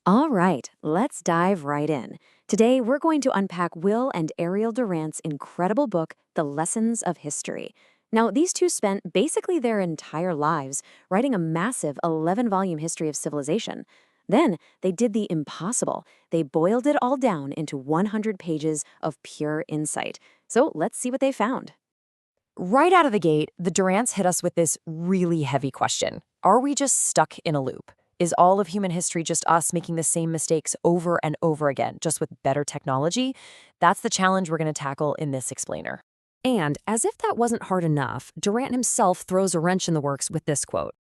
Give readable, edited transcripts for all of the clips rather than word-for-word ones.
All right, let's dive right in. Today, we're going to unpack Will and Ariel Durant's incredible book, The Lessons of History. Now, these two spent basically their entire lives writing a massive 11-volume history of civilization. Then, they did the impossible. They boiled it all down into 100 pages of pure insight. So, let's see what they found. Right out of the gate, the Durants hit us with this really heavy question. Are we just stuck in a loop? Is all of human history just us making the same mistakes over and over again, just with better technology? That's the challenge we're going to tackle in this explainer. And as if that wasn't hard enough, Durant himself throws a wrench in the works with this quote.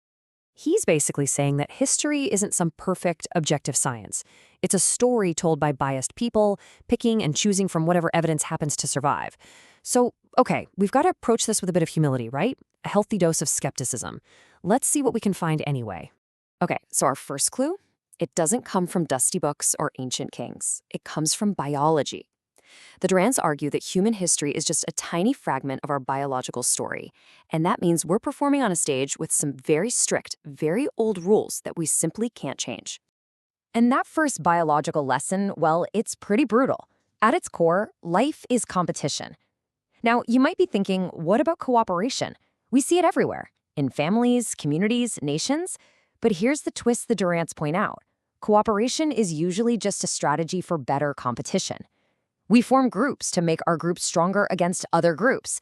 He's basically saying that history isn't some perfect, objective science. It's a story told by biased people, picking and choosing from whatever evidence happens to survive. So, okay, we've got to approach this with a bit of humility, right? A healthy dose of skepticism. Let's see what we can find anyway. Okay, so our first clue? It doesn't come from dusty books or ancient kings. It comes from biology. The Durants argue that human history is just a tiny fragment of our biological story, and that means we're performing on a stage with some very strict, very old rules that we simply can't change. And that first biological lesson, well, it's pretty brutal. At its core, life is competition. Now, you might be thinking, what about cooperation? We see it everywhere, in families, communities, nations. But here's the twist the Durants point out. Cooperation is usually just a strategy for better competition. We form groups to make our groups stronger against other groups.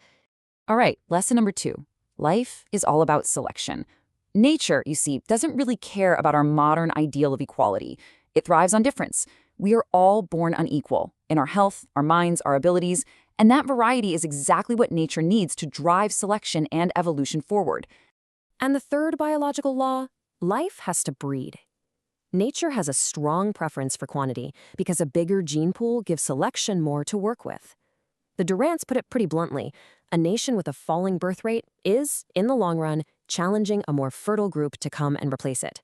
All right, lesson number 2. Life is all about selection. Nature, you see, doesn't really care about our modern ideal of equality. It thrives on difference. We are all born unequal in our health, our minds, our abilities, and that variety is exactly what nature needs to drive selection and evolution forward. And the third biological law, life has to breed. Nature has a strong preference for quantity because a bigger gene pool gives selection more to work with. The Durants put it pretty bluntly. A nation with a falling birth rate is, in the long run, challenging a more fertile group to come and replace it.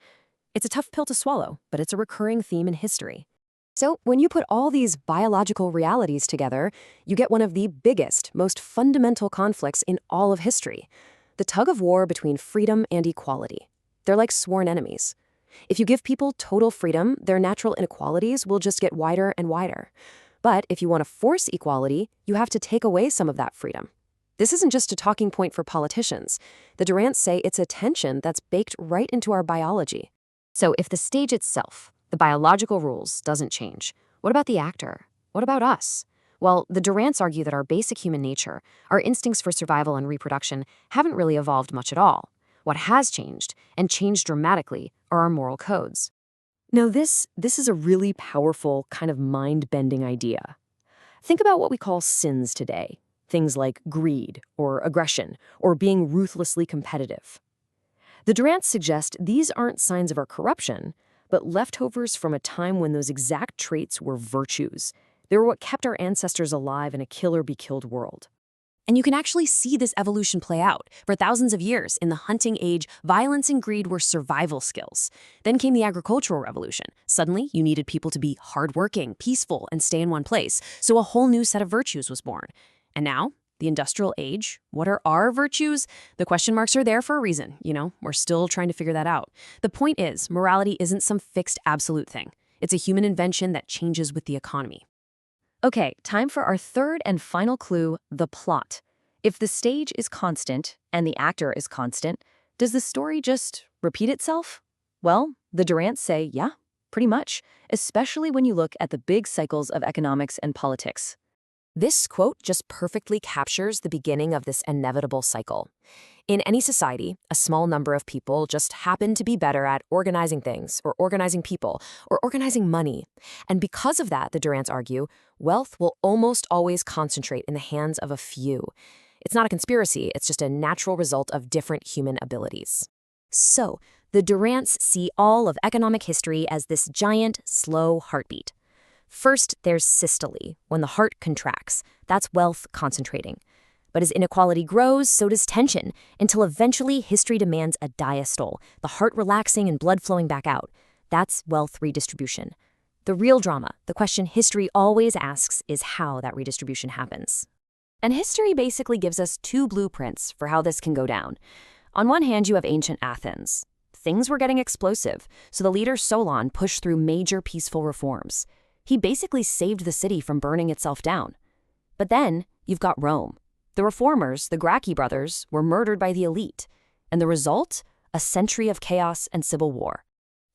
It's a tough pill to swallow, but it's a recurring theme in history. So when you put all these biological realities together, you get one of the biggest, most fundamental conflicts in all of history. The tug of war between freedom and equality. They're like sworn enemies. If you give people total freedom, their natural inequalities will just get wider and wider. But if you want to force equality, you have to take away some of that freedom. This isn't just a talking point for politicians. The Durants say it's a tension that's baked right into our biology. So if the stage itself, the biological rules, doesn't change, what about the actor? What about us? Well, the Durants argue that our basic human nature, our instincts for survival and reproduction, haven't really evolved much at all. What has changed, and changed dramatically, are our moral codes. Now this is a really powerful, kind of mind-bending idea. Think about what we call sins today. Things like greed, or aggression, or being ruthlessly competitive. The Durants suggest these aren't signs of our corruption, but leftovers from a time when those exact traits were virtues. They were what kept our ancestors alive in a kill-or-be-killed world. And you can actually see this evolution play out. For thousands of years, in the hunting age, violence and greed were survival skills. Then came the agricultural revolution. Suddenly, you needed people to be hardworking, peaceful, and stay in one place. So a whole new set of virtues was born. And now, the industrial age, what are our virtues? The question marks are there for a reason. We're still trying to figure that out. The point is, morality isn't some fixed absolute thing. It's a human invention that changes with the economy. Okay, time for our third and final clue, the plot. If the stage is constant and the actor is constant, does the story just repeat itself? Well, the Durants say, yeah, pretty much, especially when you look at the big cycles of economics and politics. This quote just perfectly captures the beginning of this inevitable cycle. In any society, a small number of people just happen to be better at organizing things, or organizing people, or organizing money. And because of that, the Durants argue, wealth will almost always concentrate in the hands of a few. It's not a conspiracy, it's just a natural result of different human abilities. So, the Durants see all of economic history as this giant, slow heartbeat. First, there's systole, when the heart contracts. That's wealth concentrating. But as inequality grows, so does tension, until eventually history demands a diastole, the heart relaxing and blood flowing back out. That's wealth redistribution. The real drama, the question history always asks, is how that redistribution happens. And history basically gives us two blueprints for how this can go down. On one hand, you have ancient Athens. things were getting explosive, so the leader Solon pushed through major peaceful reforms. He basically saved the city from burning itself down. But then you've got Rome. The reformers, the Gracchi brothers, were murdered by the elite. And the result? A century of chaos and civil war.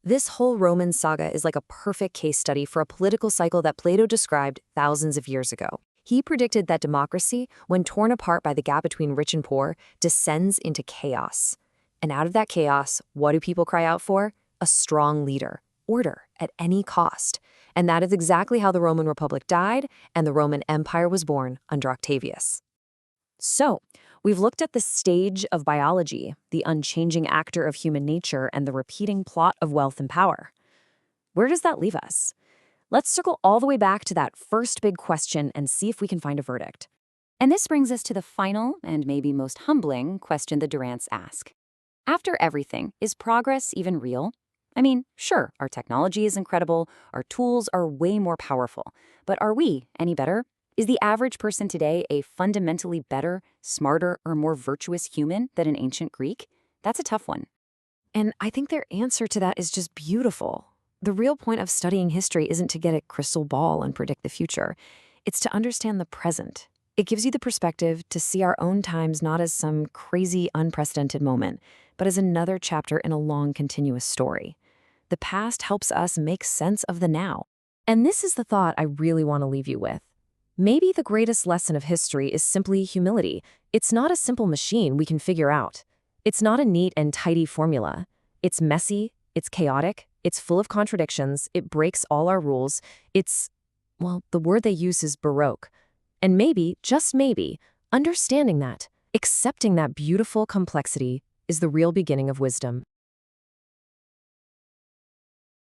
This whole Roman saga is like a perfect case study for a political cycle that Plato described thousands of years ago. He predicted that democracy, when torn apart by the gap between rich and poor, descends into chaos. And out of that chaos, what do people cry out for? A strong leader, order at any cost. And that is exactly how the Roman Republic died and the Roman Empire was born under Octavius. So, we've looked at the stage of biology, the unchanging actor of human nature, and the repeating plot of wealth and power. Where does that leave us? Let's circle all the way back to that first big question and see if we can find a verdict. And this brings us to the final and maybe most humbling question the Durants ask. After everything, is progress even real? I mean, sure, our technology is incredible, our tools are way more powerful, but are we any better? Is the average person today a fundamentally better, smarter, or more virtuous human than an ancient Greek? That's a tough one. And I think their answer to that is just beautiful. The real point of studying history isn't to get a crystal ball and predict the future. It's to understand the present. It gives you the perspective to see our own times not as some crazy, unprecedented moment, but as another chapter in a long, continuous story. The past helps us make sense of the now. And this is the thought I really want to leave you with. Maybe the greatest lesson of history is simply humility. It's not a simple machine we can figure out. It's not a neat and tidy formula. It's messy, it's chaotic, it's full of contradictions, it breaks all our rules. Well, the word they use is baroque. And maybe, just maybe, understanding that, accepting that beautiful complexity is the real beginning of wisdom.